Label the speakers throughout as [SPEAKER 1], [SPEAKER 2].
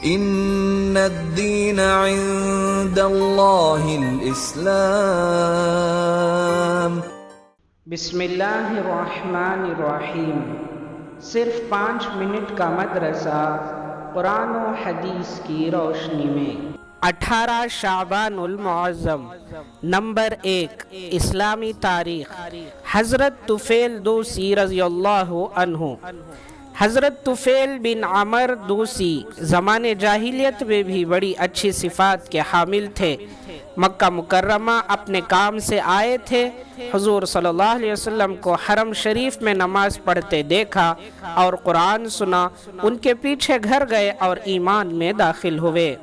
[SPEAKER 1] ان الدین عند اللہ الاسلام۔
[SPEAKER 2] بسم اللہ الرحمن الرحیم۔ صرف 5 منٹ کا مدرسہ قرآن و حدیث کی روشنی میں۔ 18 شعبان المعظم۔ نمبر 1، اسلامی تاریخ۔ حضرت طفیل دوسی رضی اللہ عنہ۔ حضرت طفیل بن عمر دوسی زمان جاہلیت میں بھی بڑی اچھی صفات کے حامل تھے۔ مکہ مکرمہ اپنے کام سے آئے تھے، حضور صلی اللہ علیہ وسلم کو حرم شریف میں نماز پڑھتے دیکھا اور قرآن سنا، ان کے پیچھے گھر گئے اور ایمان میں داخل ہوئے۔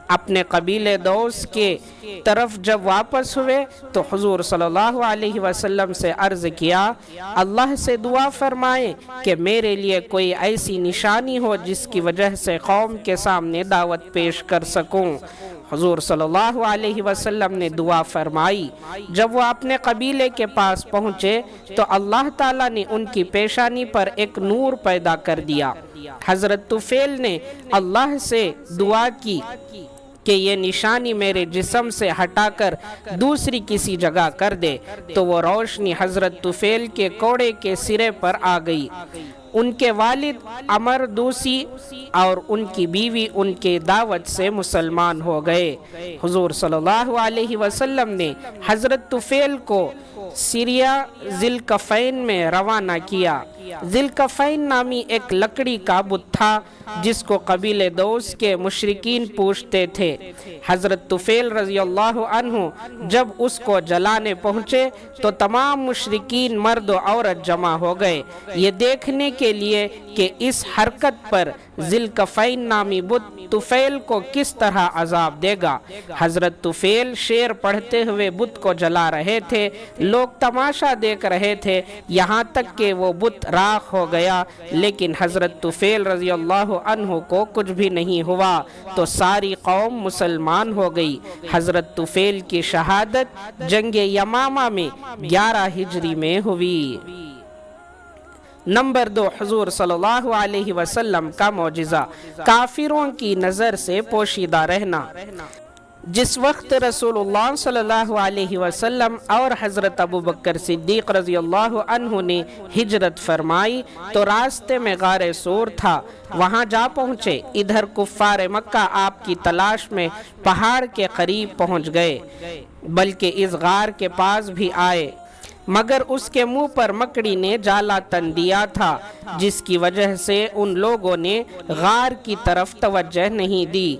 [SPEAKER 2] اپنے قبیلے دوس کے طرف جب واپس ہوئے تو حضور صلی اللہ علیہ وسلم سے عرض کیا، اللہ سے دعا فرمائیں کہ میرے لیے کوئی ایسی نشانی ہو جس کی وجہ سے قوم کے سامنے دعوت پیش کر سکوں۔ حضور صلی اللہ علیہ وسلم نے دعا فرمائی۔ جب وہ اپنے قبیلے کے پاس پہنچے تو اللہ تعالیٰ نے ان کی پیشانی پر ایک نور پیدا کر دیا۔ حضرت طفیل نے اللہ سے دعا کی کہ یہ نشانی میرے جسم سے ہٹا کر دوسری کسی جگہ کر دے، تو وہ روشنی حضرت طفیل کے کوڑے کے سرے پر آ گئی۔ ان کے والد عمر دوسی اور ان کی بیوی ان کے دعوت سے مسلمان ہو گئے۔ حضور صلی اللہ علیہ وسلم نے حضرت طفیل کو سیریا ذی الکفین میں روانہ کیا۔ ذی الکفین نامی ایک لکڑی کا بت تھا جس کو قبیلے دوس کے مشرکین پوجتے تھے۔ حضرت طفیل رضی اللہ عنہ جب اس کو جلانے پہنچے تو تمام مشرکین مرد و عورت جمع ہو گئے، یہ دیکھنے کے لیے کہ اس حرکت پر ذی الکفین نامی بت طفیل کو کس طرح عذاب دے گا۔ حضرت طفیل شعر پڑھتے ہوئے بت کو جلا رہے تھے، لوگ تماشا دیکھ رہے تھے، یہاں تک کہ وہ بت راکھ ہو گیا، لیکن حضرت طفیل رضی اللہ عنہ کو کچھ بھی نہیں ہوا تو ساری قوم مسلمان ہو گئی۔ حضرت طفیل کی شہادت جنگ یمامہ میں 11 ہجری میں ہوئی۔ نمبر 2، حضور صلی اللہ علیہ وسلم کا معجزہ، کافروں کی نظر سے پوشیدہ رہنا۔ جس وقت رسول اللہ صلی اللہ علیہ وسلم اور حضرت ابوبکر صدیق رضی اللہ عنہ نے ہجرت فرمائی تو راستے میں غار سور تھا، وہاں جا پہنچے۔ ادھر کفار مکہ آپ کی تلاش میں پہاڑ کے قریب پہنچ گئے، بلکہ اس غار کے پاس بھی آئے، مگر اس کے منہ پر مکڑی نے جالا تن دیا تھا، جس کی وجہ سے ان لوگوں نے غار کی طرف توجہ نہیں دی،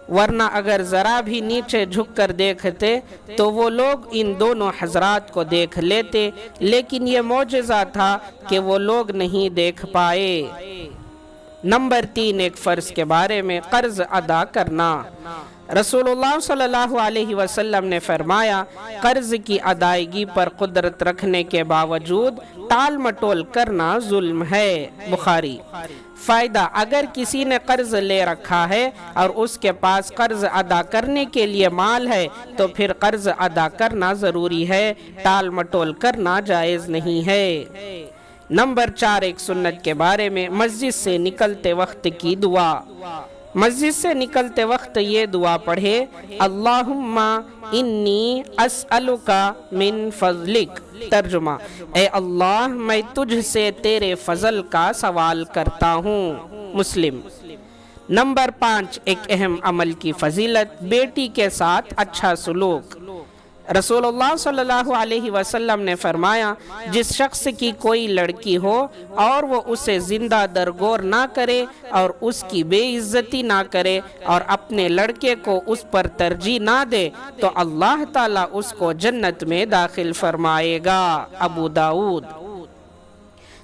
[SPEAKER 2] ورنہ اگر ذرا بھی نیچے جھک کر دیکھتے تو وہ لوگ ان دونوں حضرات کو دیکھ لیتے، لیکن یہ معجزہ تھا کہ وہ لوگ نہیں دیکھ پائے۔ نمبر 3، ایک فرض کے بارے میں، قرض ادا کرنا۔ رسول اللہ صلی اللہ علیہ وسلم نے فرمایا، قرض کی ادائیگی پر قدرت رکھنے کے باوجود ٹال مٹول کرنا ظلم ہے۔ بخاری۔ فائدہ، اگر کسی نے قرض لے رکھا ہے اور اس کے پاس قرض ادا کرنے کے لیے مال ہے تو پھر قرض ادا کرنا ضروری ہے، ٹال مٹول کرنا جائز نہیں ہے۔ نمبر 4، ایک سنت کے بارے میں، مسجد سے نکلتے وقت کی دعا۔ مسجد سے نکلتے وقت یہ دعا پڑھے، اللہم انی اسألک من فضلک۔ ترجمہ، اے اللہ میں تجھ سے تیرے فضل کا سوال کرتا ہوں۔ مسلم۔ نمبر 5، ایک اہم عمل کی فضیلت، بیٹی کے ساتھ اچھا سلوک۔ رسول اللہ صلی اللہ علیہ وسلم نے فرمایا، جس شخص کی کوئی لڑکی ہو اور وہ اسے زندہ درگور نہ کرے اور اس کی بے عزتی نہ کرے اور اپنے لڑکے کو اس پر ترجیح نہ دے تو اللہ تعالیٰ اس کو جنت میں داخل فرمائے گا۔ ابو داؤد۔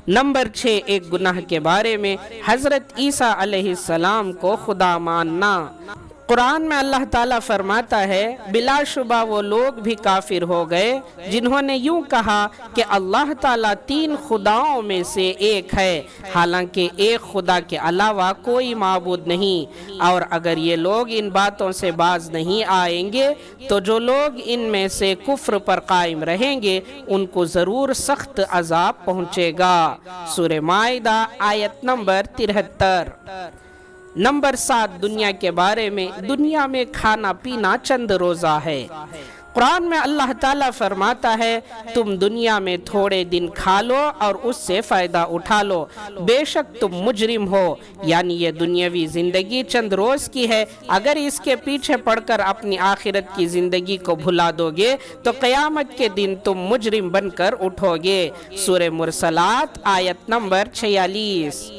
[SPEAKER 2] نمبر 6، ایک گناہ کے بارے میں، حضرت عیسیٰ علیہ السلام کو خدا ماننا۔ قرآن میں اللہ تعالیٰ فرماتا ہے، بلا شبہ وہ لوگ بھی کافر ہو گئے جنہوں نے یوں کہا کہ اللہ تعالیٰ 3 خداؤں میں سے ایک ہے، حالانکہ ایک خدا کے علاوہ کوئی معبود نہیں۔ اور اگر یہ لوگ ان باتوں سے باز نہیں آئیں گے تو جو لوگ ان میں سے کفر پر قائم رہیں گے ان کو ضرور سخت عذاب پہنچے گا۔ سورہ مائدہ آیت نمبر 73۔ نمبر 7 دنیا کے بارے میں، دنیا میں کھانا پینا چند روزہ ہے۔ قرآن میں اللہ تعالیٰ فرماتا ہے تم دنیا میں تھوڑے دن کھا لو اور اس سے فائدہ اٹھا لو، بے شک تم مجرم ہو، یعنی یہ دنیاوی زندگی چند روز کی ہے، اگر اس کے پیچھے پڑ کر اپنی آخرت کی زندگی کو بھلا دو گے تو قیامت کے دن تم مجرم بن کر اٹھو گے۔ سورہ مرسلات آیت نمبر 46۔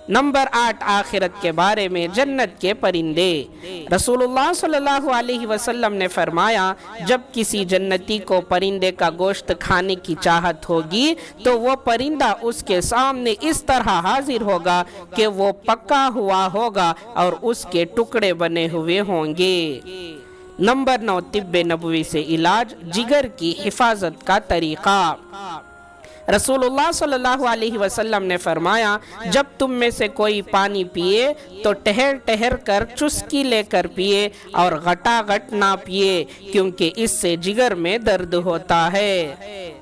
[SPEAKER 2] نمبر 8 آخرت کے بارے میں، جنت کے پرندے۔ رسول اللہ صلی اللہ علیہ وسلم نے فرمایا جب کسی جنتی کو پرندے کا گوشت کھانے کی چاہت ہوگی تو وہ پرندہ اس کے سامنے اس طرح حاضر ہوگا کہ وہ پکا ہوا ہوگا اور اس کے ٹکڑے بنے ہوئے ہوں گے۔ نمبر 9 طب نبوی سے علاج، جگر کی حفاظت کا طریقہ۔ رسول اللہ صلی اللہ علیہ وسلم نے فرمایا جب تم میں سے کوئی پانی پیے تو ٹہر ٹہر کر چسکی لے کر پیے اور غٹا غٹ نہ پیے، کیونکہ اس سے جگر میں درد ہوتا ہے۔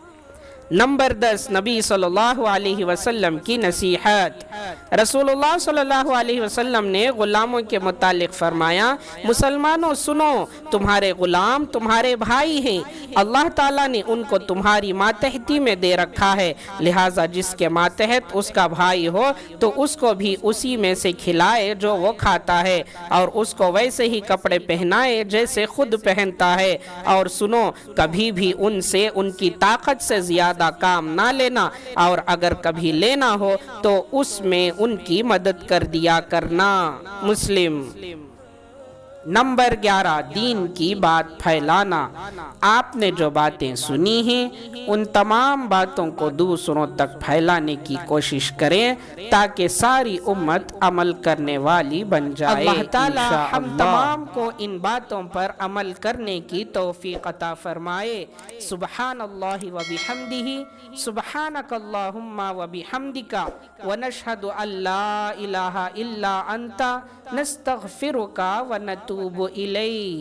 [SPEAKER 2] نمبر 10 نبی صلی اللہ علیہ وسلم کی نصیحت۔ رسول اللہ صلی اللہ علیہ وسلم نے غلاموں کے متعلق فرمایا مسلمانوں سنو، تمہارے غلام تمہارے بھائی ہیں، اللہ تعالیٰ نے ان کو تمہاری ماتحتی میں دے رکھا ہے، لہٰذا جس کے ماتحت اس کا بھائی ہو تو اس کو بھی اسی میں سے کھلائے جو وہ کھاتا ہے، اور اس کو ویسے ہی کپڑے پہنائے جیسے خود پہنتا ہے، اور سنو کبھی بھی ان سے ان کی طاقت سے زیادہ کام نہ لینا، اور اگر کبھی لینا ہو تو اس میں ان کی مدد کر دیا کرنا۔ مسلم۔ نمبر 11 دین کی بات پھیلانا۔ آپ نے جو باتیں سنی ہیں ان تمام باتوں کو دوسروں تک پھیلانے کی کوشش کریں تاکہ ساری امت عمل کرنے والی بن جائے۔ اللہ تعالیٰ ہم تمام کو ان باتوں پر عمل کرنے کی توفیق عطا فرمائے۔ سبحان اللہ و بحمدہ، سبحانک اللہم و بحمدک، ونشہد ان لا الہ الا انت، نستغفرک و نتوب الیک۔